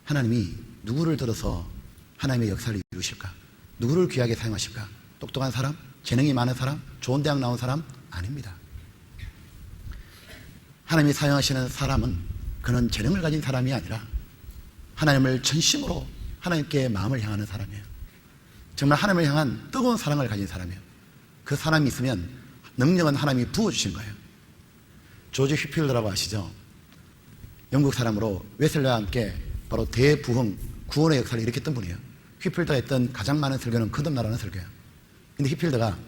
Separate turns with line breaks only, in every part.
하나님이 누구를 들어서 하나님의 역사를 이루실까? 누구를 귀하게 사용하실까? 똑똑한 사람? 재능이 많은 사람? 좋은 대학 나온 사람? 아닙니다. 하나님이 사용하시는 사람은 그는 재능을 가진 사람이 아니라 하나님을 전심으로 하나님께 마음을 향하는 사람이에요. 정말 하나님을 향한 뜨거운 사랑을 가진 사람이에요. 그 사람이 있으면 능력은 하나님이 부어주신 거예요. 조지 휘필더라고 아시죠? 영국 사람으로 웨슬리와 함께 바로 대부흥 구원의 역사를 일으켰던 분이에요. 휘필더가 했던 가장 많은 설교는 거듭나라는 설교예요. 근데 휘필더가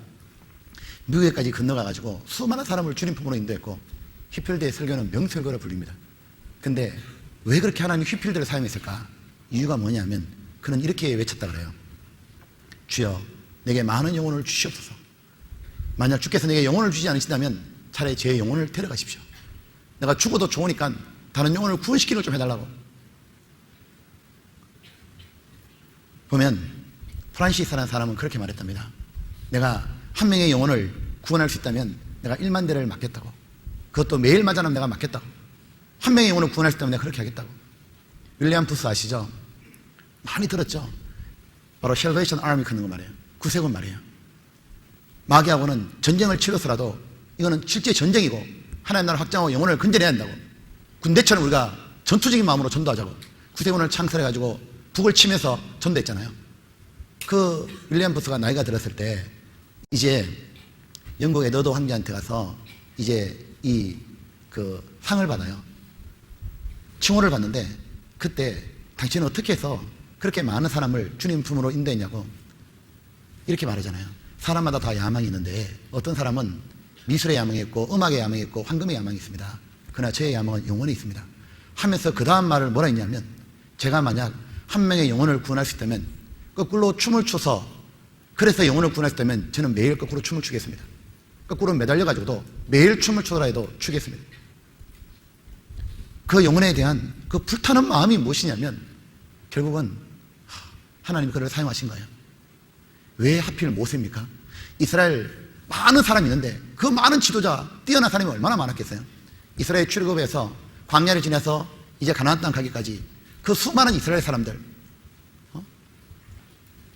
미국에까지 건너가가지고 수많은 사람을 주님 품으로 인도했고, 휘필더의 설교는 명설교로 불립니다. 근데 왜 그렇게 하나님이 휘필더를 사용했을까? 이유가 뭐냐면 그는 이렇게 외쳤다 그래요. 주여, 내게 많은 영혼을 주시옵소서. 만약 주께서 내게 영혼을 주지 않으신다면 차라리 제 영혼을 데려가십시오. 내가 죽어도 좋으니까 다른 영혼을 구원시키는 걸 좀 해달라고. 보면 프란시스라는 사람은 그렇게 말했답니다. 내가 한 명의 영혼을 구원할 수 있다면 내가 1만 대를 맡겠다고. 그것도 매일 맞아나면 내가 맡겠다고. 한 명의 영혼을 구원할 수 있다면 내가 그렇게 하겠다고. 윌리엄 부스 아시죠? 많이 들었죠? 바로 셀베이션 아미 끊는 거 말이에요. 구세군 말이에요. 마귀하고는 전쟁을 치러서라도 이거는 실제 전쟁이고 하나님 나라 확장하고 영혼을 건져내야 한다고. 군대처럼 우리가 전투적인 마음으로 전도하자고. 구세군을 창설해가지고 북을 치면서 전도했잖아요. 그 윌리엄 부스가 나이가 들었을 때 이제 영국 에드워드 황제한테 가서 이제 그 상을 받아요. 칭호를 받는데 그때 당신은 어떻게 해서 그렇게 많은 사람을 주님 품으로 인도했냐고 이렇게 말하잖아요. 사람마다 다 야망이 있는데 어떤 사람은 미술의 야망이 있고 음악의 야망이 있고 황금의 야망이 있습니다. 그러나 저의 야망은 영혼에 있습니다 하면서 그 다음 말을 뭐라 했냐면, 제가 만약 한 명의 영혼을 구원할 수 있다면 거꾸로 춤을 춰서, 그래서 영혼을 구원할 수 있다면 저는 매일 거꾸로 춤을 추겠습니다. 거꾸로 매달려가지고도 매일 춤을 추더라도 추겠습니다. 그 영혼에 대한 그 불타는 마음이 무엇이냐면 결국은 하나님이 그를 사용하신 거예요. 왜 하필 모세입니까? 이스라엘 많은 사람이 있는데 그 많은 지도자, 뛰어난 사람이 얼마나 많았겠어요? 이스라엘 출애굽에서 광야를 지나서 이제 가나안 땅 가기까지 그 수많은 이스라엘 사람들,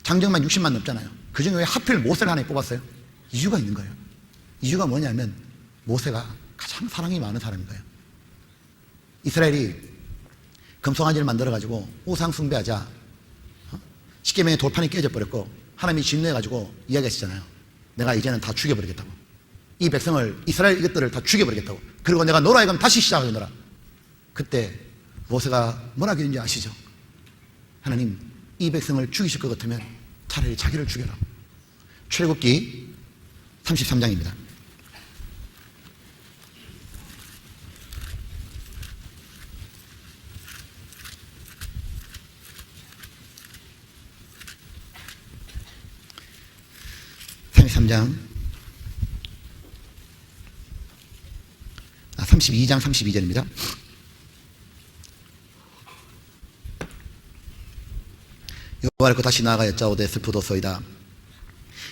장정만 60만 넘잖아요. 그 중에 왜 하필 모세를 하나님 뽑았어요? 이유가 있는 거예요. 이유가 뭐냐면 모세가 가장 사랑이 많은 사람인 거예요. 이스라엘이 금송아지를 만들어가지고 우상 숭배하자 십계명의 돌판이 깨져버렸고 하나님이 진노해가지고 이야기하시잖아요. 내가 이제는 다 죽여버리겠다고. 이 백성을, 이스라엘 이것들을 다 죽여버리겠다고. 그리고 내가 노라 이거면 다시 시작하겠노라. 그때 모세가 뭐라고 했는지 아시죠? 하나님, 이 백성을 죽이실 것 같으면 차라리 자기를 죽여라. 출애굽기 33장입니다. (33장) 32장 32절입니다. 여호와를 다시 나아가 여짜오되 슬프도소이다.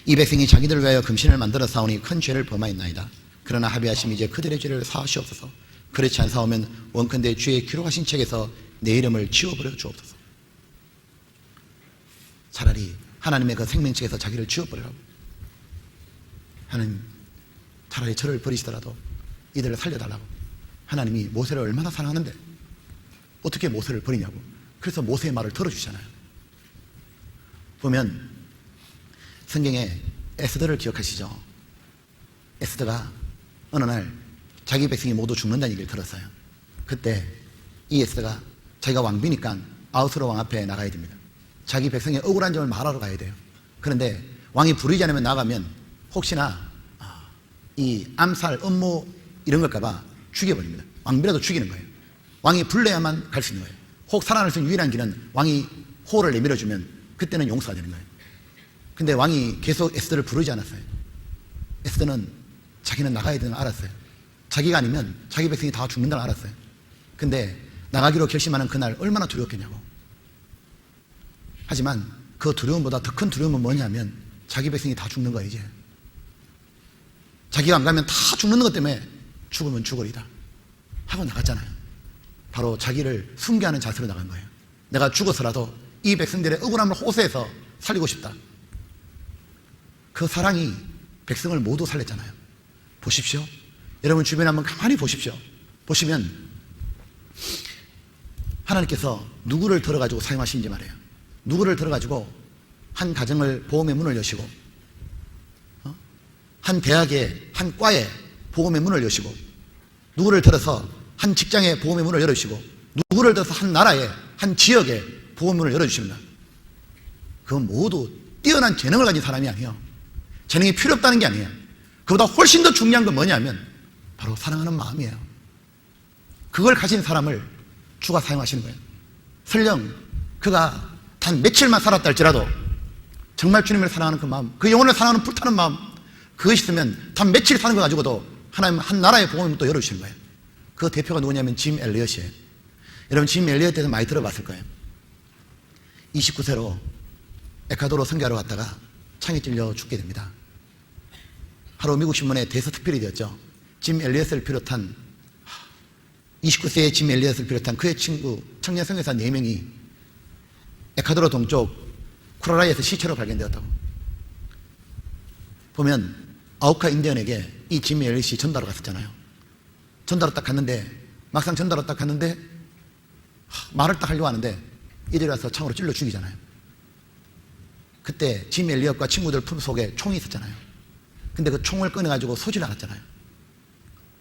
이 백성이 자기들 위하여 금신을 만들어 사오니 큰 죄를 범하였나이다. 그러나 합의하심이 이제 그들의 죄를 사하시옵소서. 그렇지 않사오면 원컨대 주의 기록하신 책에서 내 이름을 지워버려 주옵소서. 차라리 하나님의 그 생명책에서 자기를 지워버리라고. 하나님, 차라리 저를 버리시더라도 이들을 살려달라고. 하나님이 모세를 얼마나 사랑하는데 어떻게 모세를 버리냐고. 그래서 모세의 말을 들어주잖아요. 보면 성경에 에스더를 기억하시죠? 에스더가 어느 날 자기 백성이 모두 죽는다는 얘기를 들었어요. 그때 이 에스더가 자기가 왕비니까 아하수로 왕 앞에 나가야 됩니다. 자기 백성의 억울한 점을 말하러 가야 돼요. 그런데 왕이 부르지 않으면 나가면 혹시나 이 암살, 음모 이런 걸까봐 죽여버립니다. 왕비라도 죽이는 거예요. 왕이 불러야만 갈 수 있는 거예요. 혹 살아날 수 있는 유일한 길은 왕이 호를 내밀어주면 그때는 용서가 되는 거예요. 근데 왕이 계속 에스더를 부르지 않았어요. 에스더는 자기는 나가야 되는 걸 알았어요. 자기가 아니면 자기 백성이 다 죽는다는 걸 알았어요. 근데 나가기로 결심하는 그날 얼마나 두려웠겠냐고. 하지만 그 두려움보다 더 큰 두려움은 뭐냐면 자기 백성이 다 죽는 거예요. 이제 자기가 안 가면 다 죽는 것 때문에 죽으면 죽으리다 하고 나갔잖아요. 바로 자기를 순교하는 자세로 나간 거예요. 내가 죽어서라도 이 백성들의 억울함을 호소해서 살리고 싶다. 그 사랑이 백성을 모두 살렸잖아요. 보십시오. 여러분 주변에 한번 가만히 보십시오. 보시면 하나님께서 누구를 들어가지고 사용하시는지 말이에요. 누구를 들어가지고 한 가정을 보험의 문을 여시고, 한 대학에, 한 과에 보험의 문을 여시고, 누구를 들어서 한 직장에 보험의 문을 열어주시고, 누구를 들어서 한 나라에, 한 지역에 보험의 문을 열어주십니다. 그건 모두 뛰어난 재능을 가진 사람이 아니에요. 재능이 필요 없다는 게 아니에요. 그보다 훨씬 더 중요한 건 뭐냐면 바로 사랑하는 마음이에요. 그걸 가진 사람을 주가 사용하시는 거예요. 설령 그가 단 며칠만 살았다 할지라도 정말 주님을 사랑하는 그 마음, 그 영혼을 사랑하는 불타는 마음, 그것이 있으면 단 며칠 사는 거 가지고도 하나님 한 나라의 복음을 또 열어주시는 거예요. 그 대표가 누구냐면 짐 엘리엇이에요. 여러분 짐 엘리엇에 대해서 많이 들어봤을 거예요. 29세로 에콰도르 선교하러 갔다가 창에 찔려 죽게 됩니다. 하루 미국 신문에 대서특필이 되었죠. 짐 엘리엇을 비롯한 29세의 짐 엘리엇을 비롯한 그의 친구 청년 선교사 4명이 에콰도르 동쪽 쿠라라이에서 시체로 발견되었다고. 보면 아우카 인디언에게 이 짐 엘리엇이 전달을 갔었잖아요. 전달을 딱 갔는데 막상 전달을 딱 갔는데 말을 딱 하려고 하는데 이들이 와서 창으로 찔러 죽이잖아요. 그때 짐 엘리엇과 친구들 품속에 총이 있었잖아요. 근데 그 총을 꺼내가지고 쏘질 않았잖아요.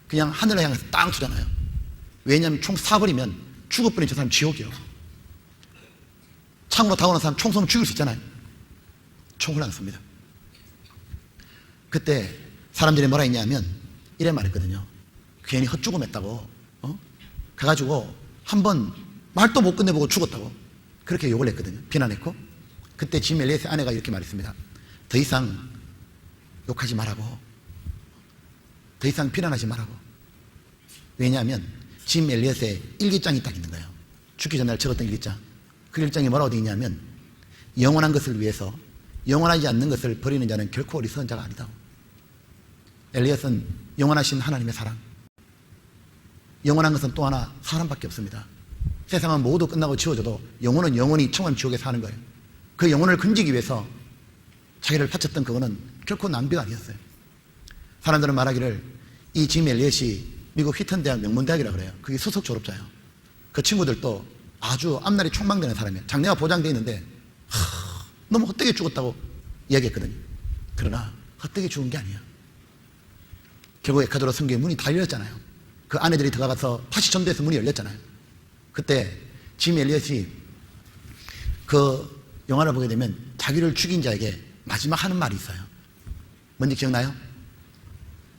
그냥 하늘을 향해서 땅 쏘잖아요. 왜냐하면 총 쏴버리면 죽어버린 저 사람 지옥이요. 창으로 다가오는 사람 총 쏘면 죽일 수 있잖아요. 총을 안 쏩니다. 그때 사람들이 뭐라 했냐면 이래 말했거든요. 괜히 헛죽음했다고, 가가지고 한번 말도 못 끝내보고 죽었다고 그렇게 욕을 했거든요. 비난했고, 그때 짐 엘리엇의 아내가 이렇게 말했습니다. 더 이상 욕하지 말라고, 더 이상 비난하지 말라고. 왜냐하면 짐 엘리엇의 일기장이 딱 있는 거예요. 죽기 전날 적었던 일기장. 그 일기장에 뭐라고 되어 있냐면 영원한 것을 위해서 영원하지 않는 것을 버리는 자는 결코 어리석은 자가 아니다. 엘리엇은 영원하신 하나님의 사랑, 영원한 것은 또 하나 사람밖에 없습니다. 세상은 모두 끝나고 지워져도 영혼은 영원히 청원 지옥에 사는 거예요. 그 영혼을 건지기 위해서 자기를 바쳤던 그거는 결코 낭비가 아니었어요. 사람들은 말하기를 이 짐 엘리엇이 미국 휘턴 대학 명문대학이라고 그래요. 그게 수석 졸업자예요. 그 친구들도 아주 앞날이 촉망되는 사람이에요. 장래가 보장되어 있는데 너무 헛되게 죽었다고 이야기했거든요. 그러나 헛되게 죽은 게 아니에요. 결국 에콰도르 선교의 문이 다 열렸잖아요. 그 아내들이 들어가서 다시 전도해서 문이 열렸잖아요. 그때 짐 엘리엇이 그 영화를 보게 되면 자기를 죽인 자에게 마지막 하는 말이 있어요. 뭔지 기억나요?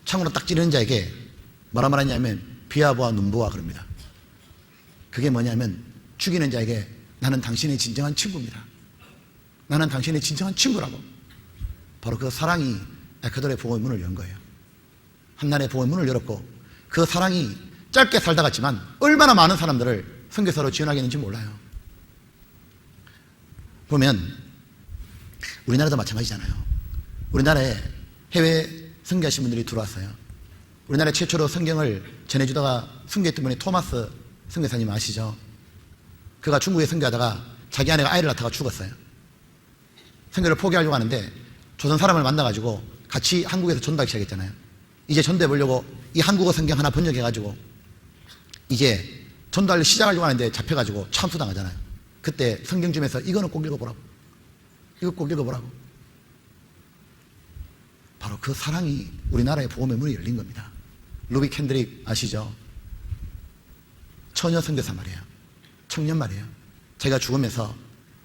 창으로 딱 찌르는 자에게 뭐라 말하냐면 비아보아 눈보아 그럽니다. 그게 뭐냐면 죽이는 자에게 나는 당신의 진정한 친구입니다. 나는 당신의 진정한 친구라고. 바로 그 사랑이 에콰도르의 복음의 문을 연 거예요. 한나라의 복음의 문을 열었고, 그 사랑이 짧게 살다 갔지만 얼마나 많은 사람들을 선교사로 지원하게 했는지 몰라요. 보면 우리나라도 마찬가지잖아요. 우리나라에 해외 선교하신 분들이 들어왔어요. 우리나라 최초로 성경을 전해주다가 순교했던 분이 토마스 선교사님 아시죠? 그가 중국에 선교하다가 자기 아내가 아이를 낳다가 죽었어요. 선교를 포기하려고 하는데 조선 사람을 만나가지고 같이 한국에서 전도하기 시작했잖아요. 이제 전도해 보려고 이 한국어 성경 하나 번역해가지고 이제 전도를 시작하려고 하는데 잡혀가지고 참수당하잖아요. 그때 성경 중에서 이거는 꼭 읽어보라고, 이거 꼭 읽어보라고. 바로 그 사랑이 우리나라의 복음의 문이 열린 겁니다. 루비 캔드릭 아시죠? 처녀 선교사 말이에요. 청년 말이에요. 제가 죽으면서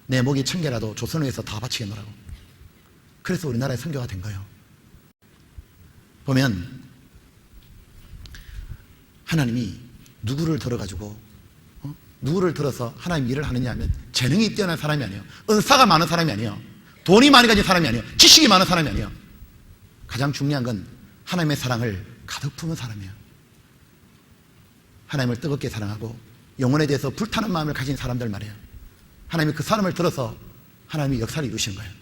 내 목이 1000개라도 조선을 위해서 다 바치겠노라고. 그래서 우리나라의 선교가 된 거예요. 보면 하나님이 누구를 들어가지고 누구를 들어서 하나님 일을 하느냐 하면 재능이 뛰어난 사람이 아니에요. 은사가 많은 사람이 아니에요. 돈이 많이 가진 사람이 아니에요. 지식이 많은 사람이 아니에요. 가장 중요한 건 하나님의 사랑을 가득 품은 사람이에요. 하나님을 뜨겁게 사랑하고 영혼에 대해서 불타는 마음을 가진 사람들 말이에요. 하나님이 그 사람을 들어서 하나님이 역사를 이루시는 거예요.